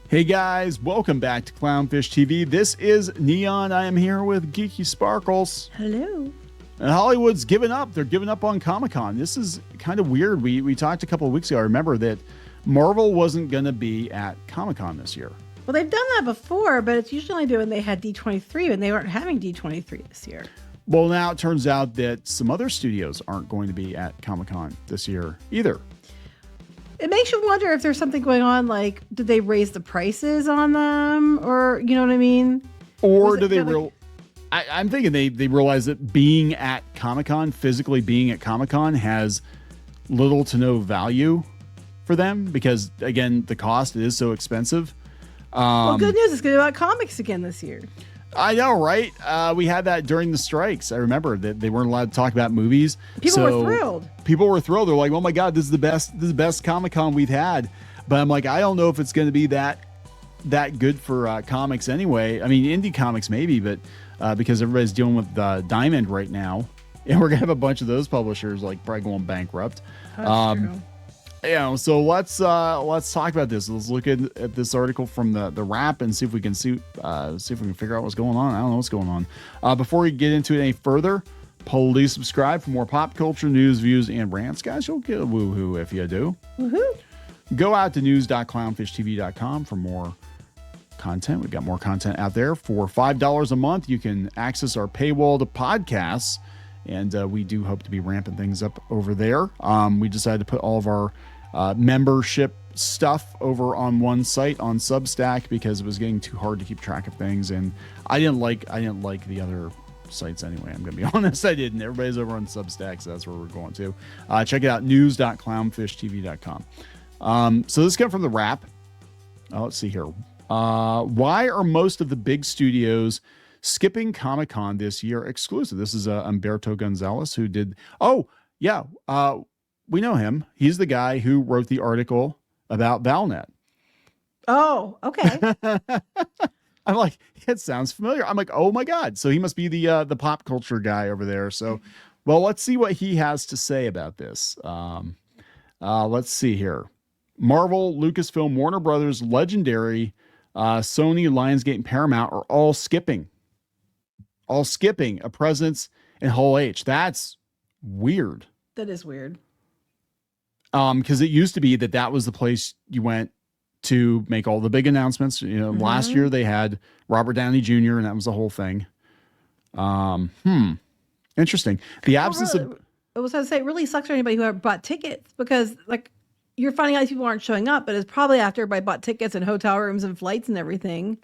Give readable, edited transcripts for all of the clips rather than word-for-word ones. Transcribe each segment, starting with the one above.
Hey guys, welcome back to Clownfish TV. This is Kneon. I am here with Geeky Sparkles. Hello. And Hollywood's given up. They're giving up on Comic-Con. This is kind of weird. We talked a couple of weeks ago. I remember that Marvel wasn't going to be at Comic-Con this year. Well, they've done that before, but it's usually only when they had D23, and they weren't having D23 this year. Well, now it turns out that some other studios aren't going to be at Comic-Con this year either. It makes you wonder if there's something going on, like, did they raise the prices on them? Or, you know what I mean? Or do they I'm thinking they realize that being at Comic-Con, physically being at Comic-Con, has little to no value for them because, again, the cost is so expensive. Well, good news. It's going to be about comics again this year. I know, right? We had that during the strikes. I remember that they weren't allowed to talk about movies. People were thrilled. People were thrilled. They're like, "Oh my God, this is the best Comic-Con we've had." But I'm like, I don't know if it's going to be that good for comics anyway. I mean, indie comics maybe, but because everybody's dealing with Diamond right now, and we're gonna have a bunch of those publishers like probably going bankrupt. That's true. So let's talk about this. Let's look at this article from the Wrap and see if we can figure out what's going on. I don't know what's going on. Before we get into it any further, please subscribe for more pop culture news, views, and rants. Guys, you'll get a woohoo if you do. Woohoo! Go out to news.clownfishtv.com for more content. We've got more content out there. For $5 a month, you can access our paywalled podcasts. And we do hope to be ramping things up over there. We decided to put all of our membership stuff over on one site on Substack because it was getting too hard to keep track of things, and I didn't like the other sites anyway. I'm gonna be honest, I didn't. Everybody's over on Substack, so that's where we're going to. Check it out, news.clownfishtv.com. So this comes from the Wrap. Let's see here. Why are most of the big studios skipping Comic-Con this year exclusive? This is Humberto Gonzalez who did. Oh, yeah. We know him. He's the guy who wrote the article about Valnet. Oh, okay. I'm like, it sounds familiar. I'm like, oh my God. So he must be the pop culture guy over there. So, well, let's see what he has to say about this. Let's see here. Marvel, Lucasfilm, Warner Brothers, Legendary, Sony, Lionsgate, and Paramount are all skipping a presence in Hall H. That's weird. That is weird. Because it used to be that was the place you went to make all the big announcements. You know, last year they had Robert Downey Jr. and that was the whole thing. Interesting. The absence of. I was going to say, it really sucks for anybody who bought tickets because, like, you're finding out these people aren't showing up, but it's probably after everybody bought tickets and hotel rooms and flights and everything,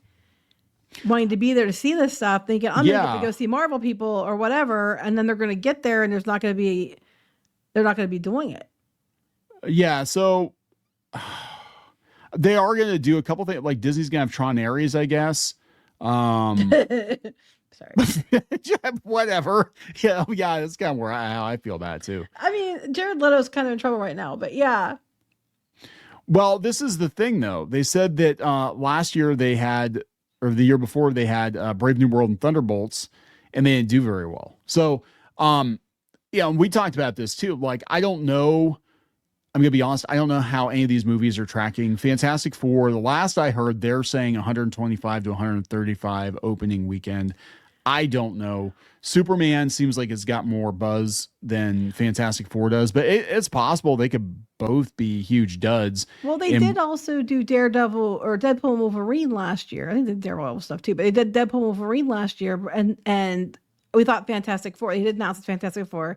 wanting to be there to see this stuff, thinking I'm going to get to go see Marvel people or whatever, and then they're going to get there and they're not going to be doing it. Yeah, so they are going to do a couple things. Like Disney's going to have Tron Ares, I guess. Sorry. Whatever. Yeah, that's kind of how I feel about it too. I mean, Jared Leto's kind of in trouble right now, but yeah. Well, this is the thing, though. They said that last year they had, or the year before they had Brave New World and Thunderbolts, and they didn't do very well. So, we talked about this too. Like, I don't know. I'm going to be honest. I don't know how any of these movies are tracking. Fantastic Four, the last I heard, they're saying 125 to 135 opening weekend. I don't know. Superman seems like it's got more buzz than Fantastic Four does, but it's possible they could both be huge duds. Well, they did also do Daredevil or Deadpool and Wolverine last year. I think they did Daredevil stuff too, but they did Deadpool and Wolverine last year, and we thought Fantastic Four. They did announce Fantastic Four.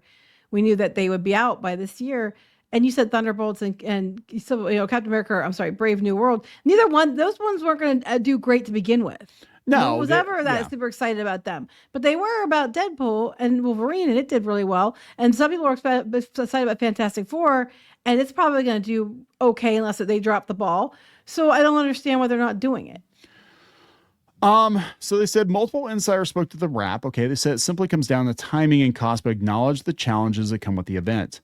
We knew that they would be out by this year. And you said Thunderbolts and so, Captain America. I'm sorry, Brave New World. Those ones weren't going to do great to begin with. No one was ever super excited about them, but they were about Deadpool and Wolverine, and it did really well. And some people were excited about Fantastic Four, and it's probably going to do okay unless they drop the ball. So I don't understand why they're not doing it. So they said multiple insiders spoke to the Wrap. Okay, they said it simply comes down to timing and cost, but acknowledge the challenges that come with the event.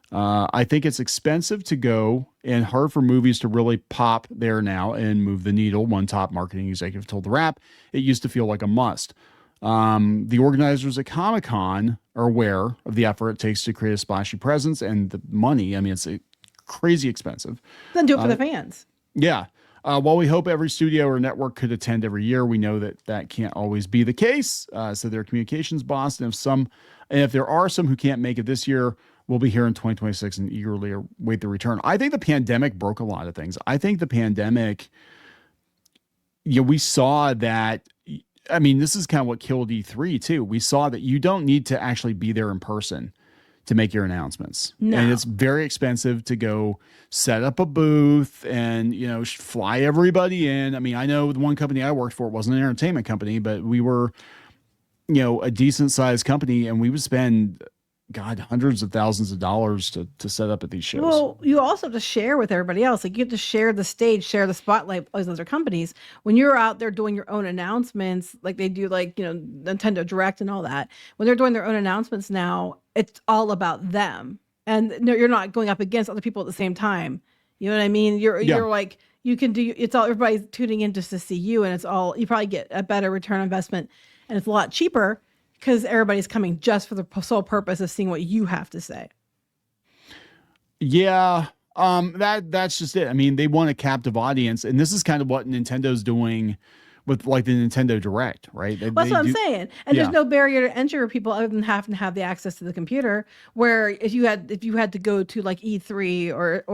I think it's expensive to go and hard for movies to really pop there now and move the needle. One top marketing executive told the Wrap, it used to feel like a must. The organizers at Comic-Con are aware of the effort it takes to create a splashy presence and the money. I mean, it's crazy expensive. Then do it for the fans. Yeah. While we hope every studio or network could attend every year, we know that that can't always be the case. So their communications boss, and if there are some who can't make it this year, we'll be here in 2026 and eagerly await the return. I think the pandemic broke a lot of things. I think the pandemic, we saw that. I mean, this is kind of what killed E3 too. We saw that you don't need to actually be there in person to make your announcements. No. And it's very expensive to go set up a booth and, fly everybody in. I mean, I know the one company I worked for wasn't an entertainment company, but we were, a decent sized company, and we would spend, God, hundreds of thousands of dollars to set up at these shows. Well, you also have to share with everybody else. Like, you have to share the stage, share the spotlight with all these other companies. When you're out there doing your own announcements, like they do, Nintendo Direct and all that, when they're doing their own announcements now, it's all about them. And no, you're not going up against other people at the same time. You know what I mean? You're like, you can do, it's all, everybody's tuning in just to see you, and it's all, you probably get a better return on investment, and it's a lot cheaper, because everybody's coming just for the sole purpose of seeing what you have to say. Yeah, that's just it. I mean, they want a captive audience, and this is kind of what Nintendo's doing with the Nintendo Direct, right? That's what I'm saying. And there's no barrier to entry for people other than having to have the access to the computer. Where if you had to go to E3 or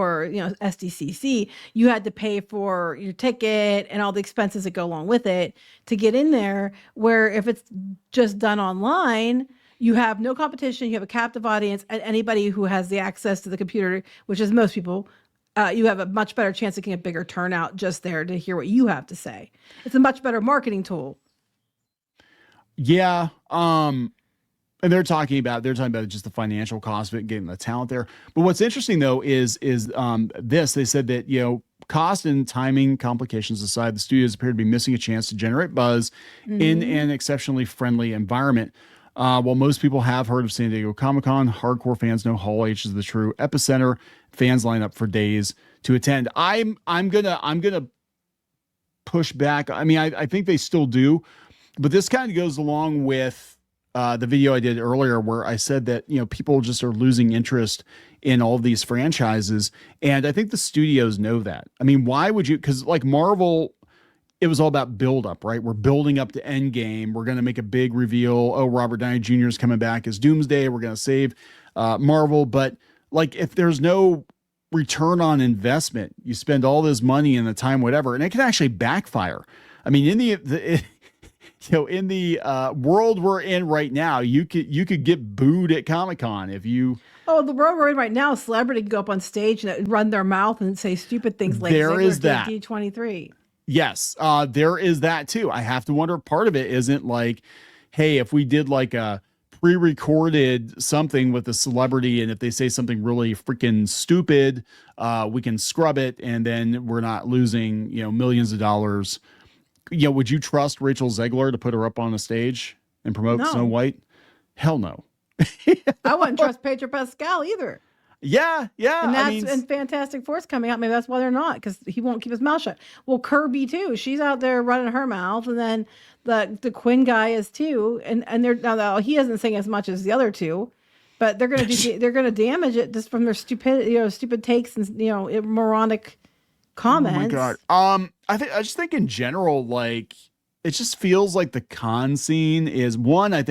SDCC, you had to pay for your ticket and all the expenses that go along with it to get in there. Where if it's just done online, you have no competition. You have a captive audience, and anybody who has the access to the computer, which is most people, you have a much better chance of getting a bigger turnout just there to hear what you have to say. It's a much better marketing tool. Yeah. And they're talking about just the financial cost of it, getting the talent there. But what's interesting though is this. They said that, cost and timing complications aside, the studios appear to be missing a chance to generate buzz in an exceptionally friendly environment. While most people have heard of San Diego Comic-Con, hardcore fans know Hall H is the true epicenter. Fans line up for days to attend. I'm gonna push back. I mean, I think they still do, but this kind of goes along with the video I did earlier where I said that people just are losing interest in all of these franchises, and I think the studios know that. I mean, why would you? Because Marvel, it was all about build up, right? We're building up to Endgame. We're going to make a big reveal. Oh, Robert Downey Jr. is coming back as Doomsday. We're going to save Marvel. But if there's no return on investment, you spend all this money and the time, whatever, and it can actually backfire. I mean, in the world we're in right now, you could get booed at Comic-Con if you. Oh, the world we're in right now, a celebrity can go up on stage and run their mouth and say stupid things like there is that D23. Yes, there is that too. I have to wonder if part of it isn't hey, if we did a pre-recorded something with a celebrity, and if they say something really freaking stupid, we can scrub it, and then we're not losing, millions of dollars. Would you trust Rachel Zegler to put her up on a stage and promote Snow White? Hell no. I wouldn't trust Pedro Pascal either. Yeah. And Fantastic Four's coming out. Maybe that's why they're not, because he won't keep his mouth shut. Well, Kirby too. She's out there running her mouth, and then the Quinn guy is too. And they're now he isn't saying as much as the other two, but they're gonna damage it just from their stupid takes and moronic comments. Oh my God. I just think in general, it just feels like the con scene is one. I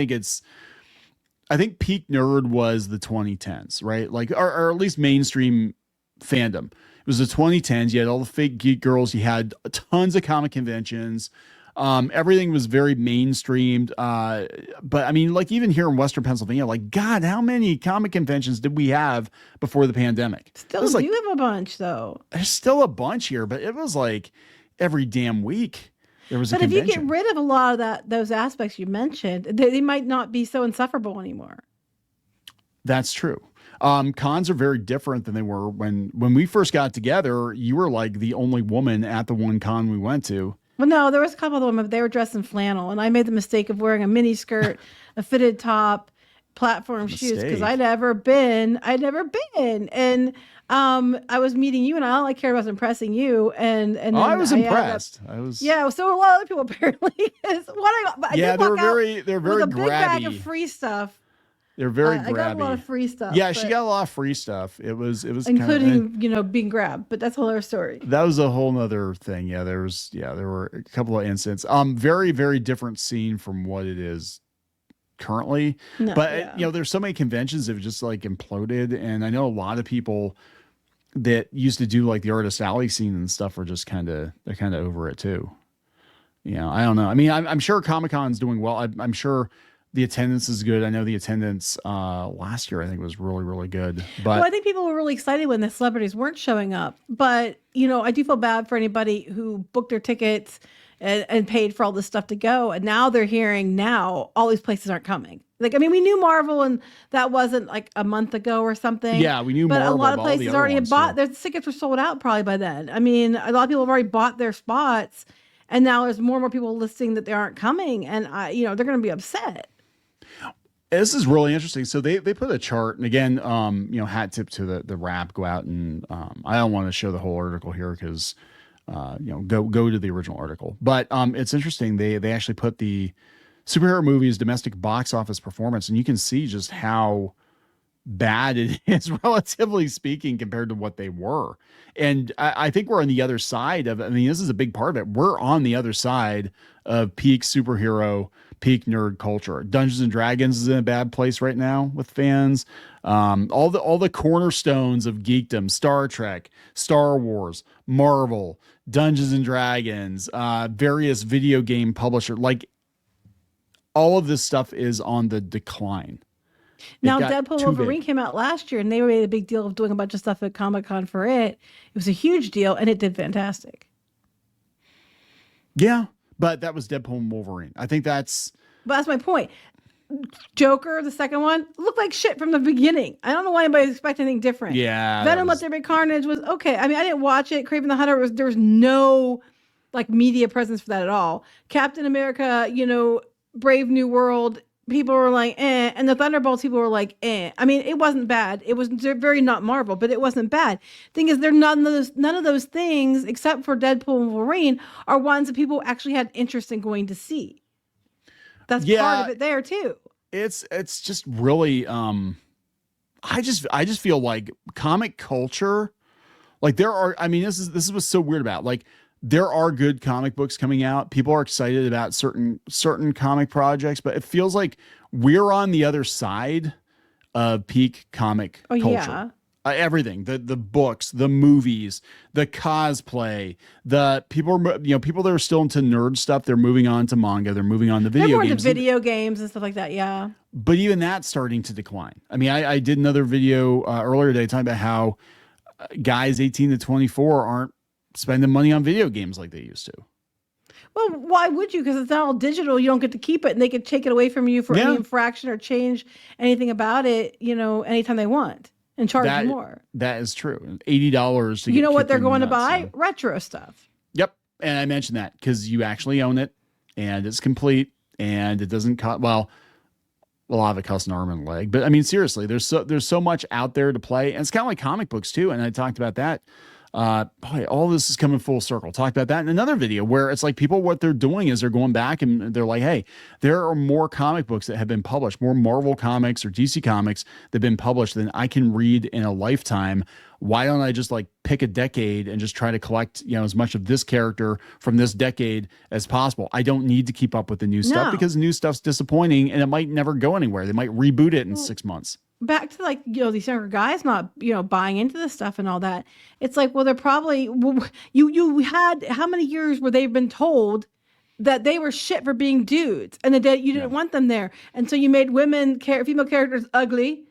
think peak nerd was the 2010s, right? Or at least mainstream fandom. It was the 2010s. You had all the fake geek girls. You had tons of comic conventions. Everything was very mainstreamed. But I mean, even here in Western Pennsylvania, God, how many comic conventions did we have before the pandemic? Still do have a bunch though. There's still a bunch here, but it was every damn week. But if you get rid of a lot of those aspects you mentioned, they might not be so insufferable anymore. That's true. Cons are very different than they were when we first got together. You were the only woman at the one con we went to. Well, no, there was a couple of them, but they were dressed in flannel, and I made the mistake of wearing a mini skirt, a fitted top, platform shoes, because I'd never been, and I was meeting you, and all I cared about was impressing you, and I was impressed. So a lot of other people apparently. They're very with a grabby. big bag of free stuff. They're very I got a lot grabby. of free stuff. Yeah, she but got a lot of free stuff. It was kind of, including being grabbed, but that's another story. that was a whole nother thing. Yeah, there were a couple of incidents. Very, very different scene from what it is currently. No, But yeah. there's so many conventions that have just like imploded, and I know a lot of people that used to do like the Artist Alley scene and stuff are just they're kind of over it too. I don't know. I mean, I'm sure Comic-Con's doing well. I'm sure the attendance is good. I know the attendance last year I think was really, really good. But Well, I think people were really excited when the celebrities weren't showing up. But, I do feel bad for anybody who booked their tickets and paid for all this stuff to go. And now they're hearing all these places aren't coming. Like, I mean, we knew Marvel, and that wasn't like a month ago or something. yeah, we knew But Marvel, a lot of but all the places other already had ones, bought, too. their tickets were sold out probably by then. I mean, a lot of people have already bought their spots. And now there's more and more people listing that they aren't coming. And, they're going to be upset. This is really interesting. So they put a chart, and again, hat tip to the wrap. Go out and I don't want to show the whole article here because go to the original article. But it's interesting. They actually put the superhero movies domestic box office performance, and you can see just how bad it is, relatively speaking, compared to what they were. And I think we're on the other side of it. I mean, this is a big part of it. We're on the other side of peak superhero, peak nerd culture. Dungeons and Dragons is in a bad place right now with fans. All the cornerstones of geekdom: Star Trek, Star Wars, Marvel, Dungeons and Dragons, various video game publisher, like all of this stuff is on the decline. Now, Deadpool Wolverine came out last year, and they made a big deal of doing a bunch of stuff at Comic-Con for it. It was a huge deal, and it did fantastic. Yeah, but that was Deadpool and Wolverine. I think that's my point. Joker, the second one, looked like shit from the beginning. I don't know why anybody expected anything different. Yeah. Venom Let There Be Carnage was okay. I mean, I didn't watch it. Kraven the Hunter, there was no like media presence for that at all. Captain America, Brave New World, people were like, eh. And the Thunderbolts, people were like, eh. I mean, it wasn't bad. It was very not Marvel, but it wasn't bad. Thing is, none of those things, except for Deadpool and Wolverine, are ones that people actually had interest in going to see. That's part of it there too. It's just really I just feel like comic culture, like this is what's so weird about, like, there are good comic books coming out. People are excited about certain comic projects, but it feels like we're on the other side of peak comic culture. Yeah. Everything, the books, the movies, the cosplay, the people that are still into nerd stuff, they're moving on to manga, they're moving on to video games. Into video games and stuff like that, yeah. But even that's starting to decline. I mean, I did another video earlier today talking about how guys 18 to 24 aren't spending money on video games like they used to. Well, why would you? Because it's not all digital. You don't get to keep it, and they could take it away from you for any infraction or change anything about it, anytime they want, and charge you more. That is true. $80 to get what they're going to buy? Retro stuff. Yep. And I mentioned that because you actually own it, and it's complete, and it doesn't cost, well, a lot of it costs an arm and a leg. But I mean, seriously, there's so much out there to play, and it's kind of like comic books too. And I talked about that. Boy, all this is coming full circle. Talked about that in another video where it's like people, what they're doing is they're going back and they're like, hey, there are more comic books that have been published, more Marvel comics or DC comics that have been published than I can read in a lifetime. Why don't I just like pick a decade and just try to collect, as much of this character from this decade as possible? I don't need to keep up with the new stuff because the new stuff's disappointing and it might never go anywhere. They might reboot it in 6 months. Back to like, these younger guys not, buying into this stuff and all that. It's like, well, they're probably, you had, how many years were they been told that they were shit for being dudes and that you didn't want them there. And so you made female characters ugly,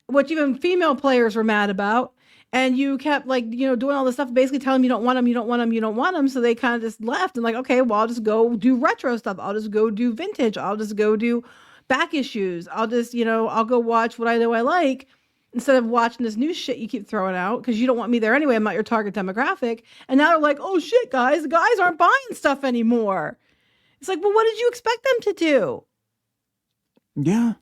which even female players were mad about. And you kept like, doing all this stuff, basically telling them you don't want them, you don't want them, you don't want them. So they kind of just left and like, okay, well, I'll just go do retro stuff. I'll just go do vintage. I'll just go do back issues. I'll just, I'll go watch what I know I like instead of watching this new shit you keep throwing out because you don't want me there anyway. I'm not your target demographic. And now they're like, oh shit, guys, the guys aren't buying stuff anymore. It's like, well, what did you expect them to do? Yeah.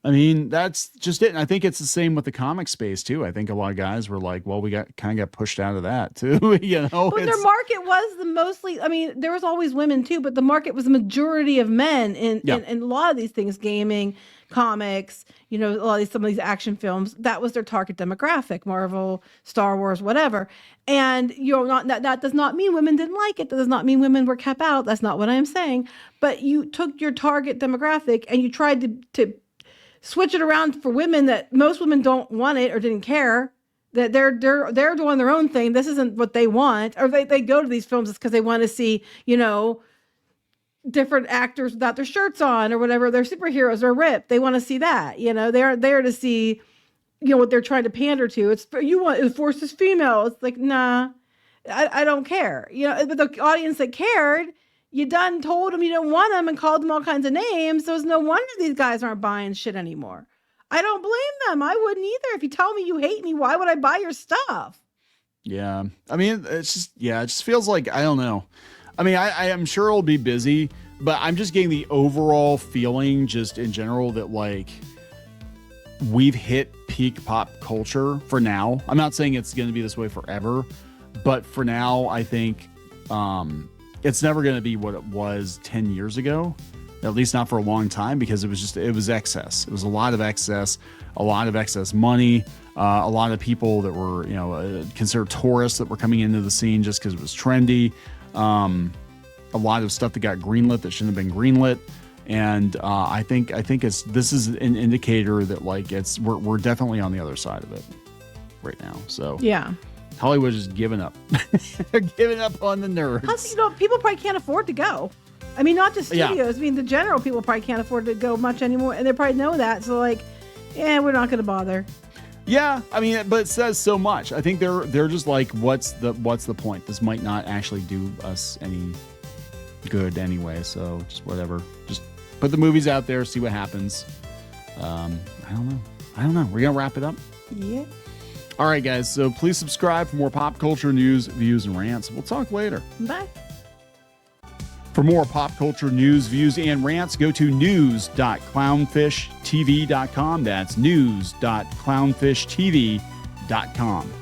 I mean, that's just it. And I think it's the same with the comic space too. I think a lot of guys were like, well, we got pushed out of that too. But their market was the mostly, I mean, there was always women too, but the market was the majority of men in a lot of these things, gaming, comics, a lot of these, some of these action films. That was their target demographic, Marvel, Star Wars, whatever. And that does not mean women didn't like it. That does not mean women were kept out. That's not what I'm saying. But you took your target demographic and you tried to switch it around for women that most women don't want it or didn't care, that they're doing their own thing. This isn't what they want. Or they go to these films because they want to see, different actors without their shirts on or whatever. They're superheroes or ripped. They want to see that, they're there to see, what they're trying to pander to. It forces female. It's like, nah, I don't care. But the audience that cared, you done told them you didn't want them and called them all kinds of names. So it's no wonder these guys aren't buying shit anymore. I don't blame them. I wouldn't either. If you tell me you hate me, why would I buy your stuff? Yeah. I mean, it just feels like, I don't know. I mean, I am sure it'll be busy, but I'm just getting the overall feeling just in general that like we've hit peak pop culture for now. I'm not saying it's going to be this way forever, but for now, I think, it's never going to be what it was 10 years ago, at least not for a long time, because it was excess. It was a lot of excess money, a lot of people that were, considered tourists that were coming into the scene just because it was trendy. A lot of stuff that got greenlit that shouldn't have been greenlit. And I think this is an indicator that like we're definitely on the other side of it right now. So yeah. Hollywood is giving up. They're giving up on the nerds. Plus, people probably can't afford to go. I mean, not just studios. Yeah. I mean, the general people probably can't afford to go much anymore, and they probably know that. So, like, we're not going to bother. Yeah, I mean, but it says so much. I think they're just like, what's the point? This might not actually do us any good anyway. So just whatever. Just put the movies out there, see what happens. I don't know. We're gonna wrap it up. Yeah. All right, guys. So please subscribe for more pop culture news, views, and rants. We'll talk later. Bye. For more pop culture news, views, and rants, go to news.clownfishtv.com. That's news.clownfishtv.com.